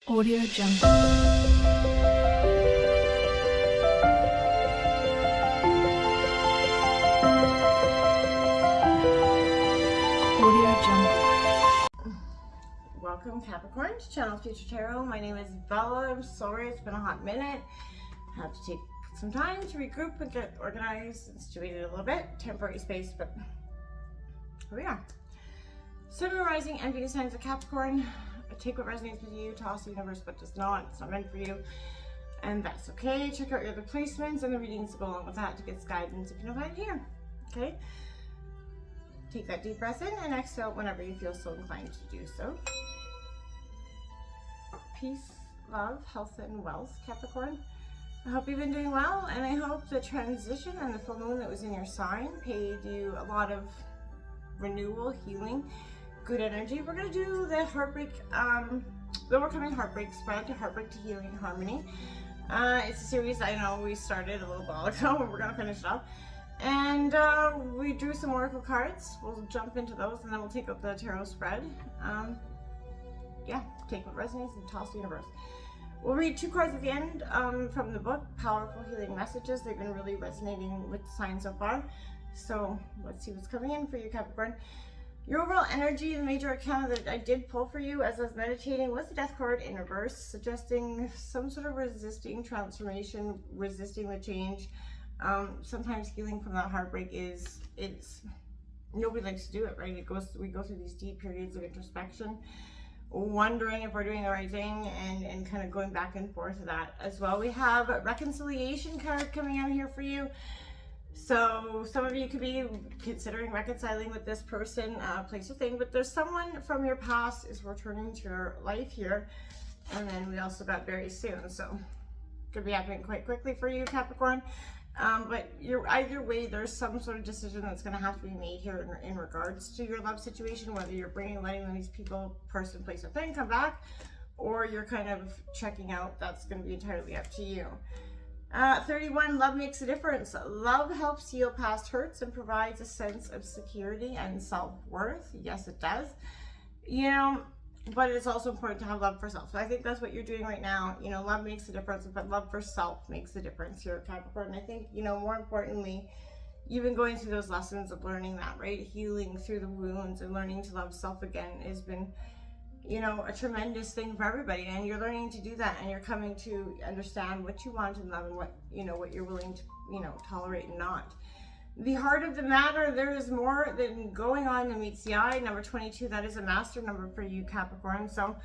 Audio Jungle. Audio Jungle. Welcome Capricorn to Channel Future Tarot. My name is Bella. I'm sorry it's been a hot minute. I had to take some time to regroup and get organized and situated a little bit. Temporary space, but here we are. Sun, Moon, Rising, and Venus signs of Capricorn. Take what resonates with you, toss the universe what does not. It's not meant for you, and that's okay. Check out your other placements and the readings to go along with that to get guidance if you know how to hear. Okay? Take that deep breath in and exhale whenever you feel so inclined to do so. Peace, love, health, and wealth, Capricorn. I hope you've been doing well, and I hope the transition and the full moon that was in your sign paid you a lot of renewal, healing, good energy. We're going to do the Heartbreak, the Overcoming Heartbreak spread to Heartbreak to Healing Harmony. It's a series I know we started a little while ago, and we're going to finish it up. And we drew some oracle cards. We'll jump into those, and then we'll take out the tarot spread. Yeah, take what resonates and toss the universe. We'll read 2 cards at the end from the book, Powerful Healing Messages. They've been really resonating with the signs so far. So let's see what's coming in for you, Capricorn. Your overall energy, the major arcana that I did pull for you as I was meditating was the Death card in reverse, suggesting some sort of resisting transformation, resisting the change. Sometimes healing from that heartbreak it's nobody likes to do it, right? We go through these deep periods of introspection, wondering if we're doing the right thing, and kind of going back and forth of that as well. We have a reconciliation card coming out here for you. So some of you could be considering reconciling with this person, place or thing, but there's someone from your past is returning to your life here. And then we also got very soon, so could be happening quite quickly for you, Capricorn. But either way, there's some sort of decision that's going to have to be made here in regards to your letting these people, person, place, or thing come back, or you're kind of checking out. That's going to be entirely up to you. 31, love makes a difference. Love helps heal past hurts and provides a sense of security and self-worth. Yes, it does. You know, but it's also important to have love for self. So I think that's what you're doing right now. You know, love makes a difference, but love for self makes a difference here, Capricorn. I think, you know, more importantly, you've been going through those lessons of learning that, right? Healing through the wounds and learning to love self again has been, you know, a tremendous thing for everybody, and you're learning to do that, and you're coming to understand what you want in love and what, you know, what you're willing to, you know, tolerate and not. The heart of the matter, there is more than going on than meets the eye. Number 22, that is a master number for you, Capricorn. So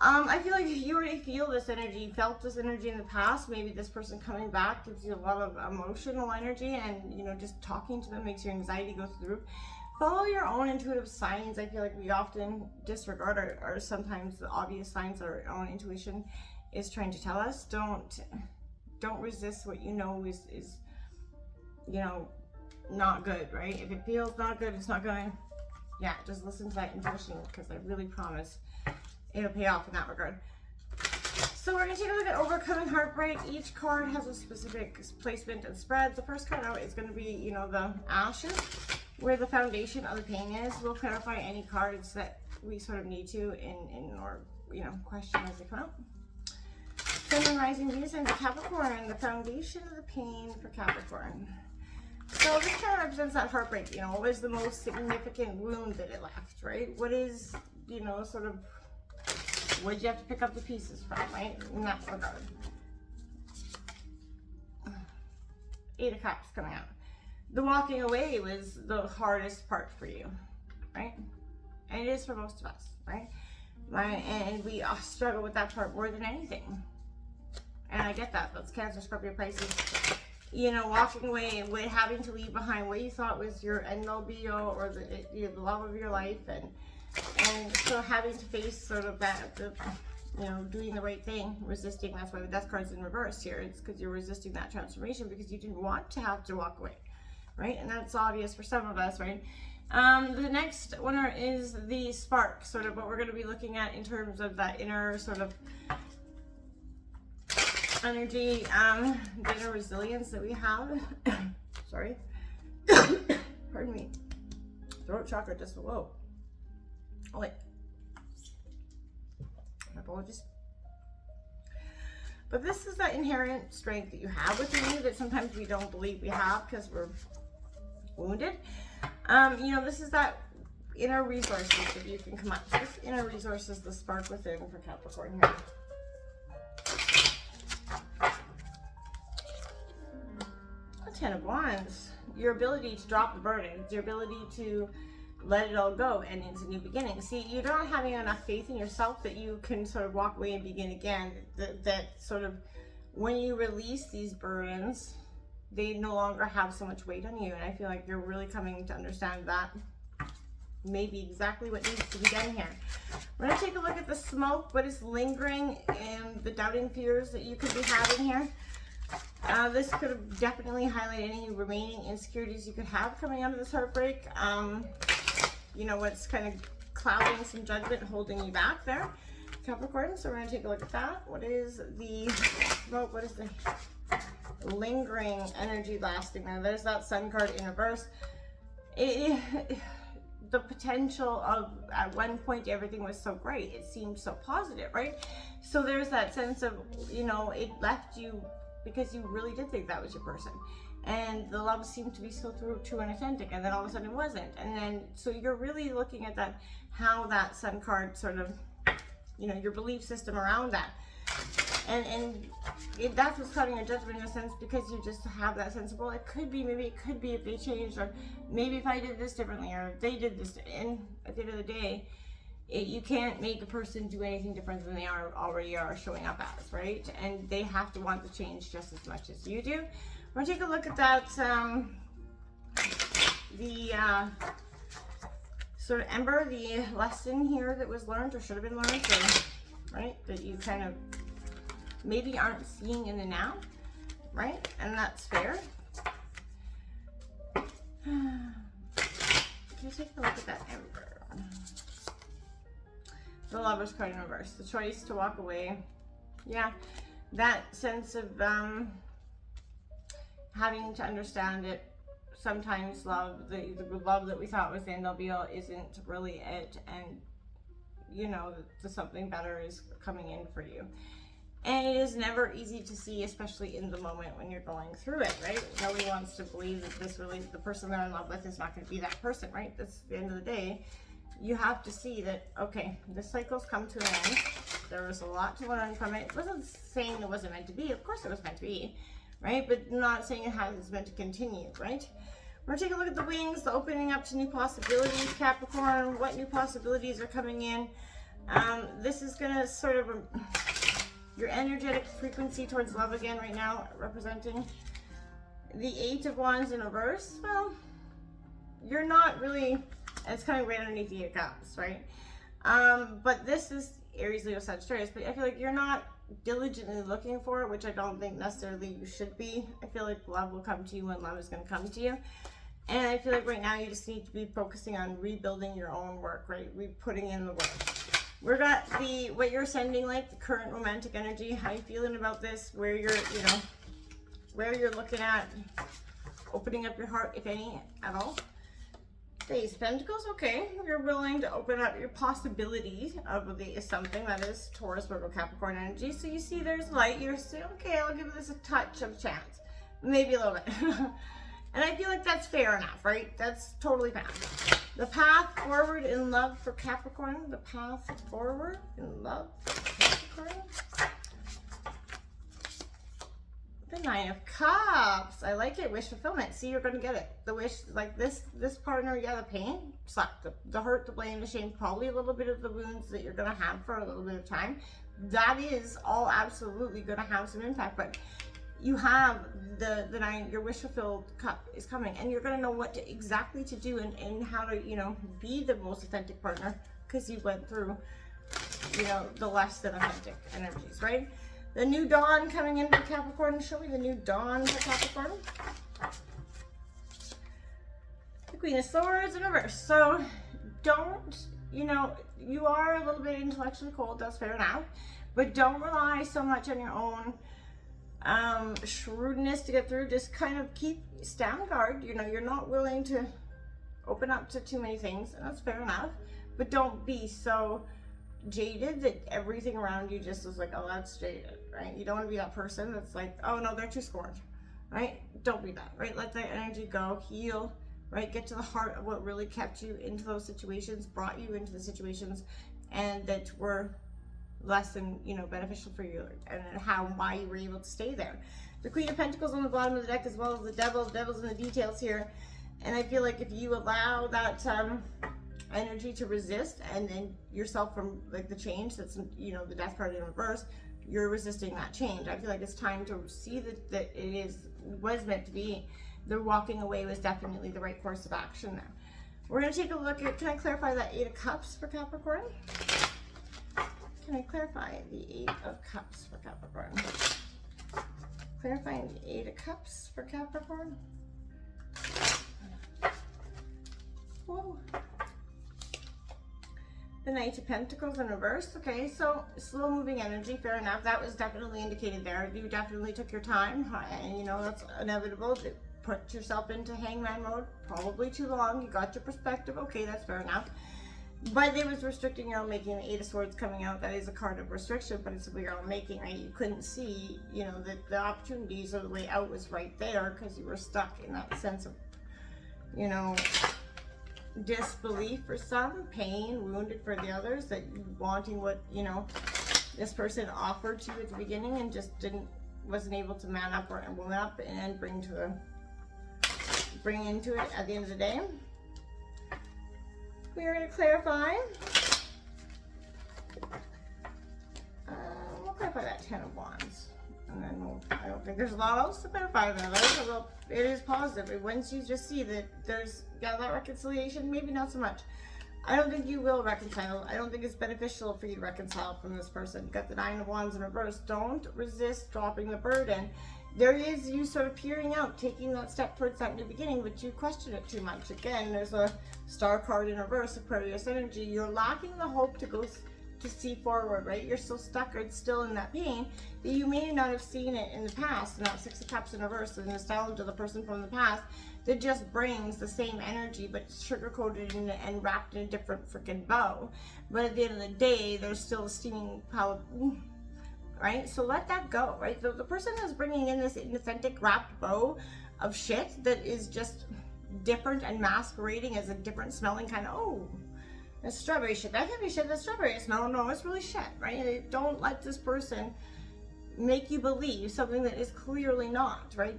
I feel like you already feel this energy. You felt this energy in the past. Maybe this person coming back gives you a lot of emotional energy, and, you know, just talking to them makes your anxiety go through the roof. Follow your own intuitive signs. I feel like we often disregard our sometimes the obvious signs that our own intuition is trying to tell us. Don't resist what you know is you know, not good, right? If it feels not good, it's not going. Yeah, just listen to that intuition, because I really promise it'll pay off in that regard. So we're going to take a look at Overcoming Heartbreak. Each card has a specific placement and spread. The first card out is going to be, you know, the Ashes, where the foundation of the pain is. We'll clarify any cards that we sort of need to in or, you know, question as they come out. Sun, Moon, Rising, Venus, and Capricorn, the foundation of the pain for Capricorn. So this kind of represents that heartbreak. You know, what was the most significant wound that it left, right? What is, you know, sort of, what did you have to pick up the pieces from, right? In that regard. 8 of Cups coming out. The walking away was the hardest part for you, right? And it is for most of us, right? And we struggle with that part more than anything. And I get that. That's Cancer, Scorpio, Pisces. You know, walking away and having to leave behind what you thought was your end-all be-all, or the love of your life, and so having to face sort of that, you know, doing the right thing, resisting. That's why the Death card's in reverse here. It's because you're resisting that transformation because you didn't want to have to walk away, right? And that's obvious for some of us, right? The next winner is the Spark, sort of what we're going to be looking at in terms of that inner sort of energy, the inner resilience that we have. Sorry. Pardon me. Throat chakra just, whoa. Oh wait. My apologies. But this is that inherent strength that you have within you that sometimes we don't believe we have because we're wounded. You know, this is that inner resources that you can come up. This inner resources, the spark within for Capricorn here. Ten of Wands. Your ability to drop the burdens, your ability to let it all go, and it's a new beginning. See, you're not having enough faith in yourself that you can sort of walk away and begin again. That sort of, when you release these burdens, they no longer have so much weight on you. And I feel like you're really coming to understand that maybe exactly what needs to be done here. We're going to take a look at the smoke, what is lingering, and the doubting fears that you could be having here. This could have definitely highlighted any remaining insecurities you could have coming out of this heartbreak. You know, what's kind of clouding some judgment, holding you back there, Capricorn. So we're going to take a look at that. What is the smoke? What is the lingering energy lasting there? There's that Sun card in reverse. The potential of, at one point, everything was so great. It seemed so positive, right? So there's that sense of, you know, it left you because you really did think that was your person. And the love seemed to be so true and authentic, and then all of a sudden it wasn't. And then, so you're really looking at that, how that Sun card sort of, you know, your belief system around that. And that's what's clouding your judgment in a sense, because you just have that sense of, well, it could be, maybe it could be if they changed, or maybe if I did this differently, or if they did this. And at the end of the day, you can't make a person do anything different than they already are showing up as, right? And they have to want the change just as much as you do. We're gonna take a look at that, sort of ember, the lesson here that was learned or should have been learned, or, right? That you kind of maybe aren't seeing in the now, right? And that's fair. Can you take a look at that ember? The Lover's card in reverse. The choice to walk away. Yeah, that sense of having to understand it. Sometimes love, the love that we thought was the end all be all isn't really it, and you know that something better is coming in for you. And it is never easy to see, especially in the moment when you're going through it, right? Nobody wants to believe that this really, the person they're in love with is not going to be that person, right? That's the end of the day. You have to see that, okay, this cycle's come to an end. There was a lot to learn from it. It wasn't saying it wasn't meant to be. Of course it was meant to be, right? But not saying it's meant to continue, right? We're going to take a look at the wings, the opening up to new possibilities, Capricorn. What new possibilities are coming in? This is going to sort of your energetic frequency towards love again right now, representing the Eight of Wands in reverse. Well, you're not really, it's kind of right underneath the Eight of Cups, right? But this is Aries, Leo, Sagittarius, but I feel like you're not diligently looking for it, which I don't think necessarily you should be. I feel like love will come to you when love is going to come to you. And I feel like right now you just need to be focusing on rebuilding your own work, right? Putting in the work. We've got what you're sending, like the current romantic energy, how you feeling about this, where you're, you know, where you're looking at opening up your heart, if any, at all. The Ace of Pentacles, okay. You're willing to open up your possibilities of something that is Taurus, Virgo, Capricorn energy. So you see there's light. You're saying, okay, I'll give this a touch of chance. Maybe a little bit. And I feel like that's fair enough, right? That's totally fine. The path forward in love for Capricorn. The path forward in love for Capricorn. The Nine of Cups. I like it. Wish fulfillment. See, you're going to get it. The wish, like this partner, yeah, the pain, the hurt, the blame, the shame, probably a little bit of the wounds that you're going to have for a little bit of time. That is all absolutely going to have some impact, but you have the nine, your wish fulfilled cup is coming, and you're going to know what exactly to do and how to, you know, be the most authentic partner, because you went through, you know, the less than authentic energies, right? The new dawn coming in for Capricorn. Show me the new dawn for Capricorn. The Queen of Swords in reverse. So don't, you know, you are a little bit intellectually cold, that's fair enough, but don't rely so much on your own shrewdness to get through. Just kind of stand guard. You know, you're not willing to open up to too many things, and that's fair enough, but don't be so jaded that everything around you just is like, oh, that's jaded, right? You don't want to be that person that's like, oh no, they're too scorned, right? Don't be that, right? Let that energy go, heal, right? Get to the heart of what really kept you into those situations, brought you into the situations, and that were less than, you know, beneficial for you, and why you were able to stay there. The Queen of Pentacles on the bottom of the deck, as well as the Devil. The Devil's in the details here. And I feel like if you allow that energy to resist and then yourself from like the change that's, you know, the Death card in reverse, you're resisting that change. I feel like it's time to see that it was meant to be. The walking away was definitely the right course of action there. We're going to take a look at, can I clarify that Eight of Cups for Capricorn? Can I clarify the Eight of Cups for Capricorn? Clarifying the Eight of Cups for Capricorn. Whoa. The Knight of Pentacles in reverse. Okay, so slow moving energy, fair enough. That was definitely indicated there. You definitely took your time, and you know that's inevitable. To put yourself into hangman mode, probably too long. You got your perspective. Okay, that's fair enough. But it was restricting your own making. The Eight of Swords coming out, that is a card of restriction, but it's your own making, right? You couldn't see, you know, that the opportunities or the way out was right there because you were stuck in that sense of, you know, disbelief for some, pain, wounded for the others, that wanting what, you know, this person offered to you at the beginning and just wasn't able to man up and woman up and bring into it at the end of the day. We are going to clarify. We'll clarify that Ten of Wands. And then I don't think there's a lot else to clarify there. Well, it is positive. Once you just see that there's that reconciliation, maybe not so much. I don't think you will reconcile. I don't think it's beneficial for you to reconcile from this person. You got the Nine of Wands in reverse. Don't resist dropping the burden. There is you sort of peering out, taking that step towards that new beginning, but you question it too much. Again, there's a Star card in reverse, Aquarius energy. You're lacking the hope to see forward, right? You're so stuck or still in that pain that you may not have seen it in the past. And that Six of Cups in reverse, the nostalgia of the person from the past that just brings the same energy but sugar-coated and wrapped in a different freaking bow. But at the end of the day, there's still a steaming pile of, right? So let that go, right? The person that's bringing in this inauthentic wrapped bow of shit that is just different and masquerading as a different smelling kind of, oh, that's strawberry shit. That can't be shit. That's strawberry. No, it's really shit, right? Don't let this person make you believe something that is clearly not, right?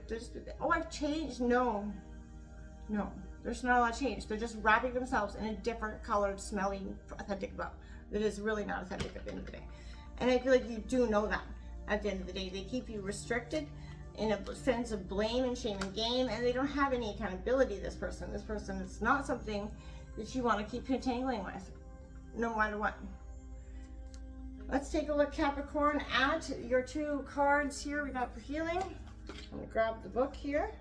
Oh, I've changed. No, there's not a lot of change. They're just wrapping themselves in a different colored, smelling, authentic bow that is really not authentic at the end of the day. And I feel like you do know that at the end of the day. They keep you restricted in a sense of blame and shame and game, and they don't have any accountability, this person. This person is not something that you want to keep contangling with, no matter what. Let's take a look, Capricorn, at your two cards here we got for healing. I'm going to grab the book here.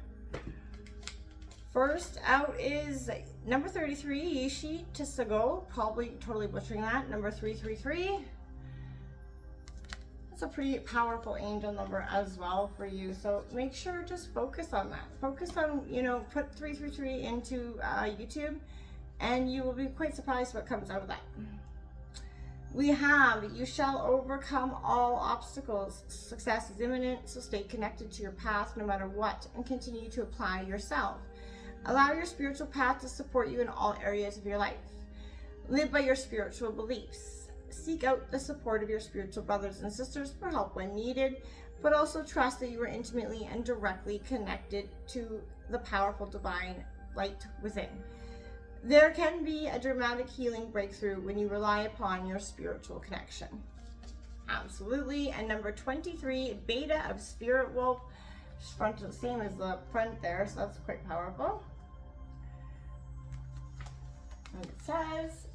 First out is number 33, Yishi Tisago, probably totally butchering that, number 333. That's a pretty powerful angel number as well for you, so make sure just focus on that. Focus on, you know, put 333 into YouTube, and you will be quite surprised what comes out of that. We have, you shall overcome all obstacles. Success is imminent, so stay connected to your path no matter what, and continue to apply yourself. Allow your spiritual path to support you in all areas of your life. Live by your spiritual beliefs. Seek out the support of your spiritual brothers and sisters for help when needed, but also trust that you are intimately and directly connected to the powerful divine light within. There can be a dramatic healing breakthrough when you rely upon your spiritual connection. Absolutely. And number 23, Beta of Spirit Wolf. Front the same as the front there, so that's quite powerful. And it says,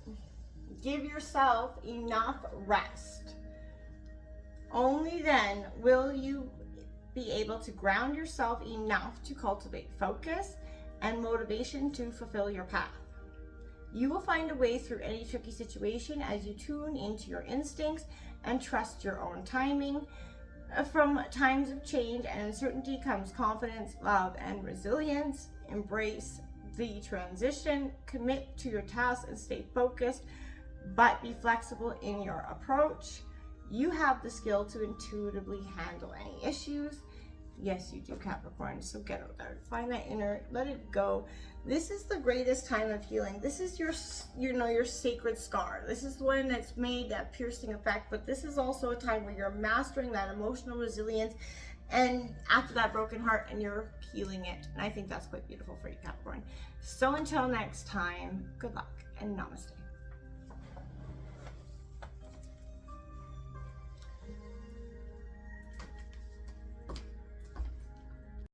give yourself enough rest. Only then will you be able to ground yourself enough to cultivate focus and motivation to fulfill your path. You will find a way through any tricky situation as you tune into your instincts and trust your own timing. From times of change and uncertainty comes confidence, love, and resilience. Embrace the transition, commit to your tasks, and stay focused. but be flexible in your approach. You have the skill to intuitively handle any issues. Yes, you do, Capricorn. So get out there, find that inner, let it go. This is the greatest time of healing. This is your, your sacred scar. This is the one that's made that piercing effect, but this is also a time where you're mastering that emotional resilience and after that broken heart, and you're healing it. And I think that's quite beautiful for you, Capricorn. So until next time, good luck and namaste.